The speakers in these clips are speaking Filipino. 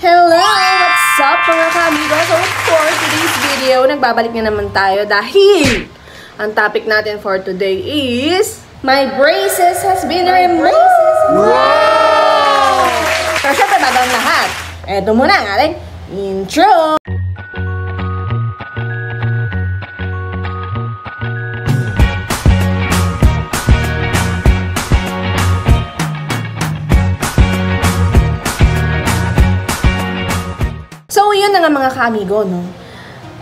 Hello! What's up mga ka-amigo? So for today's video, nagbabalik na naman tayo dahil ang topic natin for today is my braces has been removed! Wow! Pero syempre bago ang lahat, eto muna ang ating intro! So, yun na nga mga ka-amigo, no?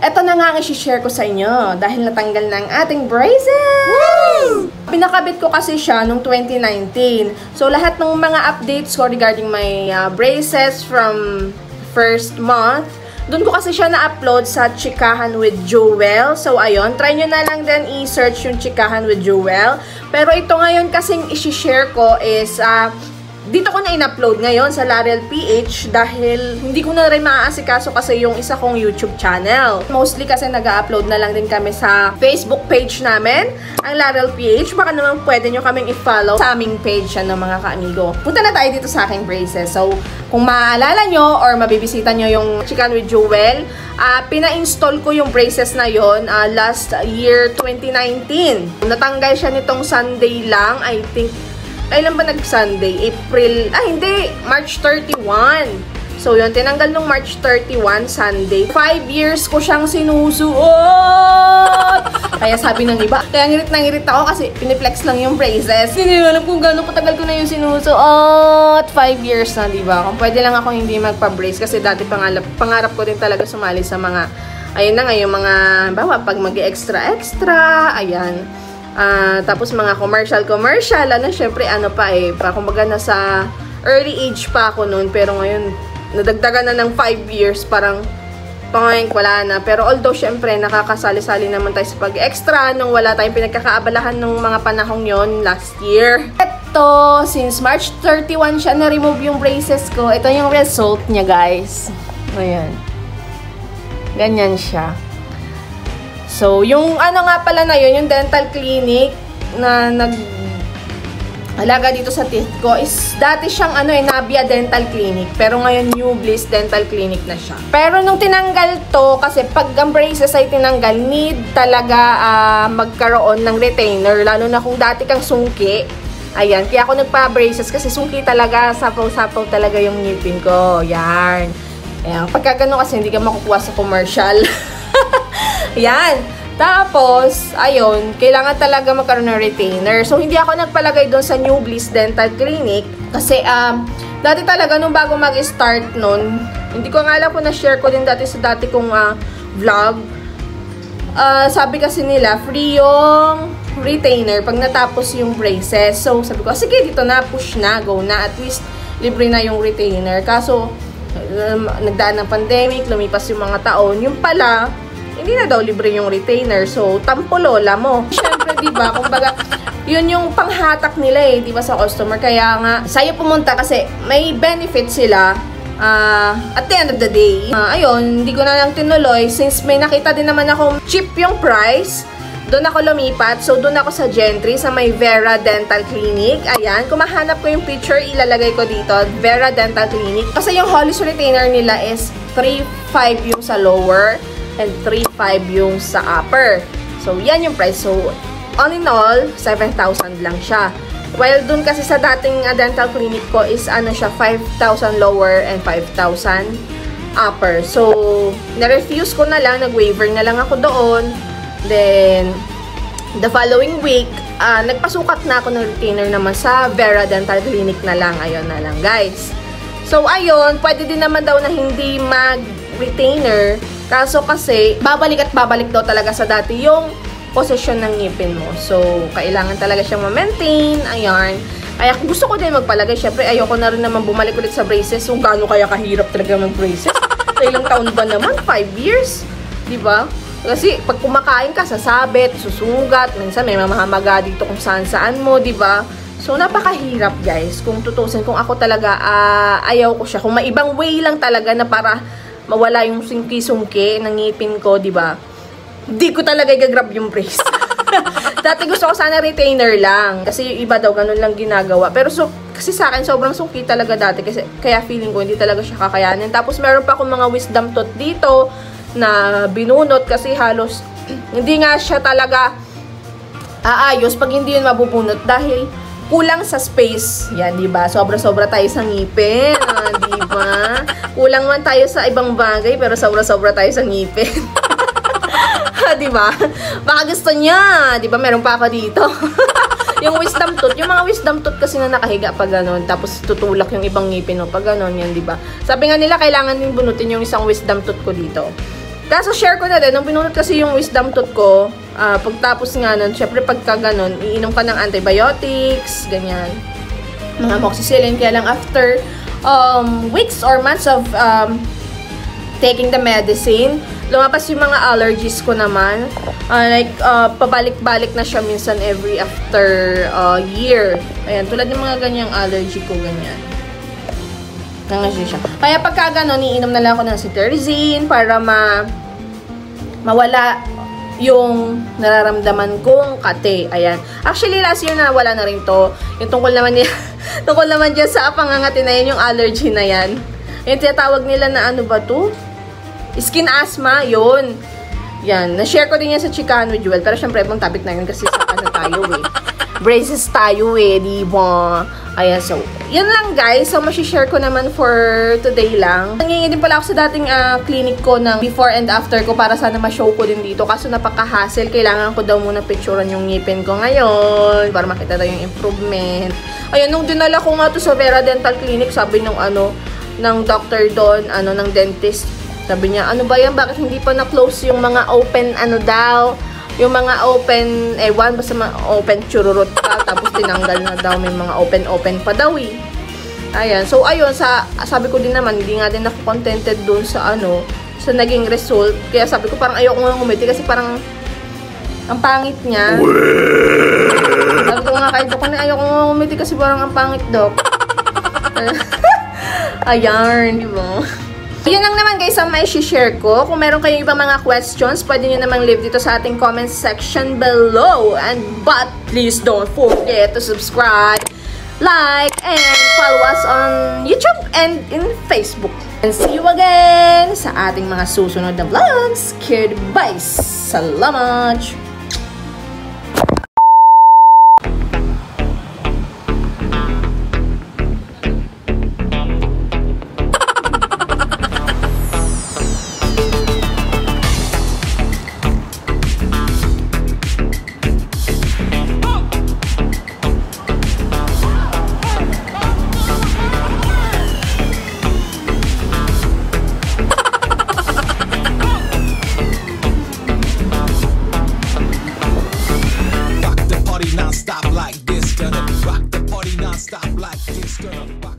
Ito na nga ang isi-share ko sa inyo dahil natanggal na ang ating braces! Woo! Pinakabit ko kasi siya noong 2019. So, lahat ng mga updates ko regarding my braces from first month, doon ko kasi siya na-upload sa Chikahan with Jewel. So, ayun. Try nyo na lang din i-search yung Chikahan with Jewel. Pero ito ngayon kasing isi-share ko is dito ko na in-upload ngayon sa Laurel PH dahil hindi ko na rin maaasikaso kasi yung isa kong YouTube channel. Mostly kasi nag-upload na lang din kami sa Facebook page namin, ang Laurel PH. Baka naman pwede nyo kaming i-follow sa aming page yan ng mga ka-amigo. Punta na tayo dito sa aking braces. So, kung maaalala nyo or mabibisita nyo yung Chikahan with Jewel, pina-install ko yung braces na yon last year 2019. Natanggal siya nitong Sunday lang, I think. Kailan ba nag-Sunday? March 31. So, yun, tinanggal nung March 31, Sunday. 5 years ko siyang sinusuot! Kaya sabi ng iba, kaya ngirit ako kasi piniplex lang yung braces. Hindi alam kung gano'ng katagal ko na yung sinusuot. 5 years na, diba? Kung pwede lang ako hindi magpa-brace kasi dati pangarap ko din talaga sumali sa mga, ayun na nga, yung mga, bawa, pag mag-extra, ayan. Tapos mga commercial, syempre kumbaga nasa early age pa ako noon, pero ngayon nadagdagan na ng 5 years, parang wala na. Pero although syempre nakakasali-sali naman tayo sa pag-extra nung wala tayong pinagkakaabalahan nung mga panahong yon last year. Ito, since March 31 siya na-remove yung braces ko, ito yung result niya, guys. Ayan. Ganyan siya. So, yung nga pala na yun, yung dental clinic na nag-alaga dito sa teeth ko is dati siyang Navia Dental Clinic. Pero ngayon, New Bliss Dental Clinic na siya. Pero nung tinanggal to, kasi pag ang braces ay tinanggal, need talaga magkaroon ng retainer. Lalo na kung dati kang sungki. Ayan, kaya ako nagpa-braces kasi sungki talaga, sapaw-sapaw talaga yung ngipin ko. Yan. Ayan, pagka gano'n kasi hindi ka makukuha sa commercial. Yan. Tapos, ayun, kailangan talaga magkaroon ng retainer. So, hindi ako nagpalagay doon sa New Bliss Dental Clinic. Kasi, dati talaga, nung bago mag-start nun, hindi ko nga alam kung na-share ko din dati sa dati kong vlog. Sabi kasi nila, free yung retainer pag natapos yung braces. So, sabi ko, sige, dito na, push na, go na. At least, libre na yung retainer. Kaso, nagdaan ng pandemic, lumipas yung mga taon. Yung pala, hindi na daw libre yung retainer. So, tampo lola mo. Siyempre, diba, kumbaga, yun yung panghatak nila diba, sa customer. Kaya nga, sa'yo pumunta kasi may benefit sila at the end of the day. Ayun, hindi ko na lang tinuloy. Since may nakita din naman ako cheap yung price, doon ako lumipat. So, doon ako sa Gentry, sa may Vera Dental Clinic. Ayan, kung mahanap ko yung picture, ilalagay ko dito. Vera Dental Clinic. Kasi yung Hollis retainer nila is 3.5 yung sa lower and 3.5 yung sa upper. So, yan yung price. So, all in all, 7,000 lang siya. While dun kasi sa dating dental clinic ko is siya, 5,000 lower and 5,000 upper. So, na-refuse ko na lang, nag-waiver na lang ako doon. Then, the following week, nagpasukat na ako ng retainer naman sa Vera Dental Clinic na lang. Ayun na lang, guys. So, ayun, pwede din naman daw na hindi mag-retainer. Kaso kasi, babalik at babalik daw talaga sa dati yung posisyon ng ngipin mo. So, kailangan talaga siyang ma-maintain. Ayan. Kaya gusto ko din magpalagay. Siyempre, ayoko na rin naman bumalik ulit sa braces. Kung gaano kaya kahirap talaga mag-braces. Sa ilang taon ba naman? 5 years? Diba? Kasi, pag kumakain ka, sasabit, susugat. Minsan, may mamahamaga dito kung saan-saan mo. Diba? So, napakahirap, guys. Kung tutusin, kung ako talaga, ayaw ko siya. Kung maibang way lang talaga na para mawala yung sungki-sungki ng ngipin ko, diba? Di ko talaga i-grab yung brace. Dati gusto ko sana retainer lang. Kasi yung iba daw, ganun lang ginagawa. Pero so, Kasi sa akin, sobrang suki talaga dati. Kasi, kaya feeling ko, hindi talaga siya kakayanin. Tapos, meron pa akong mga wisdom tooth dito na binunot kasi halos hindi nga siya talaga aayos pag hindi yun mabubunot dahil kulang sa space. Yan, diba? Sobra-sobra tayo sa ngipin. Diba? Kulang man tayo sa ibang bagay, pero sobra-sobra tayo sa ngipin. Diba? Baka gusto niya. Diba? Meron pa ako dito. Yung wisdom tooth. Yung mga wisdom tooth kasi na nakahiga pag ganon. Tapos tutulak yung ibang ngipin mo pag ganon. Yan, diba? Sabi nga nila, kailangan din bunutin yung isang wisdom tooth ko dito. Kaso share ko na din, nung binunot kasi yung wisdom tooth ko, pagtapos nga nun, syempre pagka ganun, iinom ka ng antibiotics, ganyan. Mga amoxicillin, kaya lang after weeks or months of taking the medicine, lumabas yung mga allergies ko naman. Pabalik-balik na siya minsan every after year. Ayan, tulad ng mga ganyang allergy ko, ganyan. Siya. Kaya pagka gano'n, iinom na lang ako ng cetirizine para mawala yung nararamdaman kong kate. Ayan. Actually, last year na wala na rin to. Yung tungkol naman dyan sa pangangati na yun, yung allergy na yan. Yung tinatawag nila na ano ba to? Skin asthma, yun. Yan. Na-share ko din yan sa Chicano Jewel. Pero syempre, ibang topic na yun kasi sa ano tayo eh. Braces tayo eh, diba? Ayan, so, yun lang guys. So, masishare ko naman for today lang. Nangingi din pala ako sa dating clinic ko ng before and after ko para sana ma-show ko din dito. Kaso napaka-hassle. Kailangan ko daw muna picturean yung ngipin ko ngayon para makita daw yung improvement. Ayan, nung dinala ko nga to sa Vera Dental Clinic, sabi nung ng doctor doon, ng dentist, sabi niya, ano ba yan? Bakit hindi pa na-close yung mga open, daw? Yung mga open, basta mga open chururot ka, tapos tinanggal na daw, may mga open pa daw eh. Ayan, so ayun, sabi ko din naman, hindi nga din ako contented dun sa sa naging result. Kaya sabi ko, parang ayoko nga ngumiti kasi parang ang pangit niya. Sabi ko nga kay Dok, ayoko nga ngumiti kasi parang ang pangit, Dok. Ayan, di ba? Yun lang naman guys ang may share ko. Kung meron kayong ibang mga questions, pwede nyo namang leave dito sa ating comment section below. But please don't forget to subscribe, like, and follow us on YouTube and in Facebook. And see you again sa ating mga susunod na vlogs. Goodbye! Salamat! Non-stop like this, gonna rock the party non-stop like this, gonna rock.